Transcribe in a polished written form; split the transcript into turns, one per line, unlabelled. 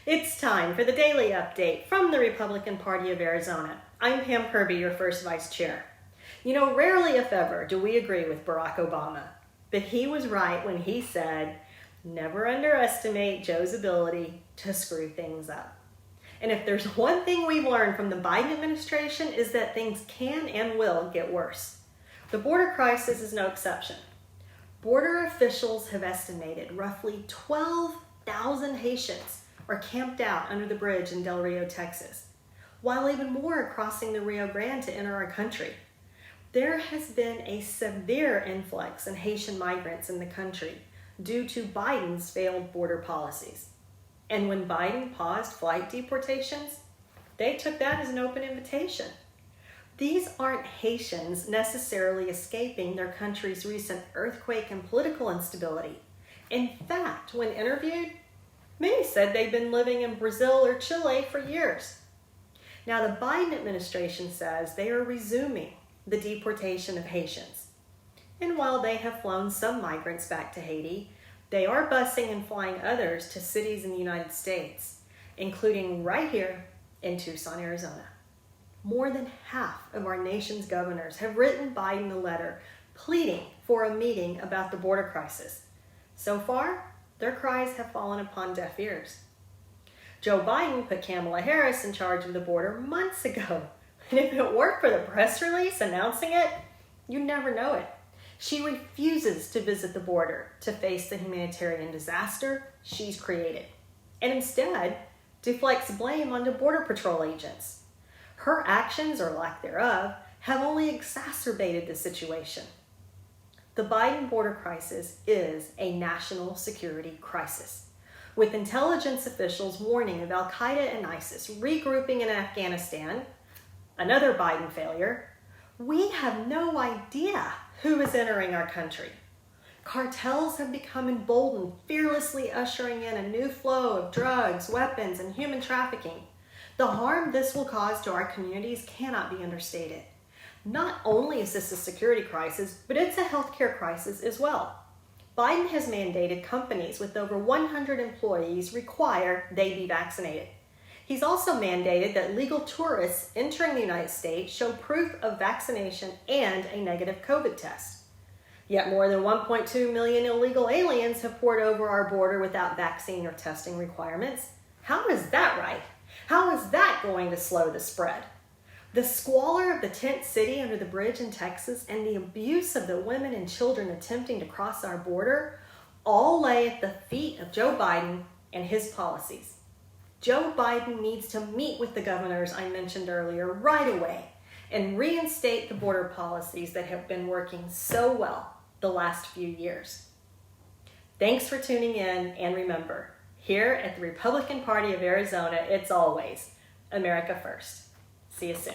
It's time for the Daily Update from the Republican Party of Arizona. I'm Pam Kirby, your first Vice Chair. You know, rarely if ever do we agree with Barack Obama, but he was right when he said, never underestimate Joe's ability to screw things up. And if there's one thing we've learned from the Biden administration is that things can and will get worse. The border crisis is no exception. Border officials have estimated roughly 12,000 Haitians are camped out under the bridge in Del Rio, Texas, while even more are crossing the Rio Grande to enter our country. There has been a severe influx in Haitian migrants in the country due to Biden's failed border policies. And when Biden paused flight deportations, they took that as an open invitation. These aren't Haitians necessarily escaping their country's recent earthquake and political instability. In fact, when interviewed, many said they'd been living in Brazil or Chile for years. Now, the Biden administration says they are resuming the deportation of Haitians. And while they have flown some migrants back to Haiti, they are busing and flying others to cities in the United States, including right here in Tucson, Arizona. More than half of our nation's governors have written Biden a letter pleading for a meeting about the border crisis. So far, their cries have fallen upon deaf ears. Joe Biden put Kamala Harris in charge of the border months ago. And if it weren't for the press release announcing it, you'd never know it. She refuses to visit the border to face the humanitarian disaster she's created, and instead deflects blame onto Border Patrol agents. Her actions, or lack thereof, have only exacerbated the situation. The Biden border crisis is a national security crisis, with intelligence officials warning of Al-Qaeda and ISIS regrouping in Afghanistan, another Biden failure. We have no idea who is entering our country. Cartels have become emboldened, fearlessly ushering in a new flow of drugs, weapons, and human trafficking. The harm this will cause to our communities cannot be understated. Not only is this a security crisis, but it's a healthcare crisis as well. Biden has mandated companies with over 100 employees require they be vaccinated. He's also mandated that legal tourists entering the United States show proof of vaccination and a negative COVID test. Yet more than 1.2 million illegal aliens have poured over our border without vaccine or testing requirements. How is that right? How is that going to slow the spread? The squalor of the tent city under the bridge in Texas and the abuse of the women and children attempting to cross our border all lay at the feet of Joe Biden and his policies. Joe Biden needs to meet with the governors I mentioned earlier right away and reinstate the border policies that have been working so well the last few years. Thanks for tuning in, and remember, here at the Republican Party of Arizona, it's always America first. See you soon.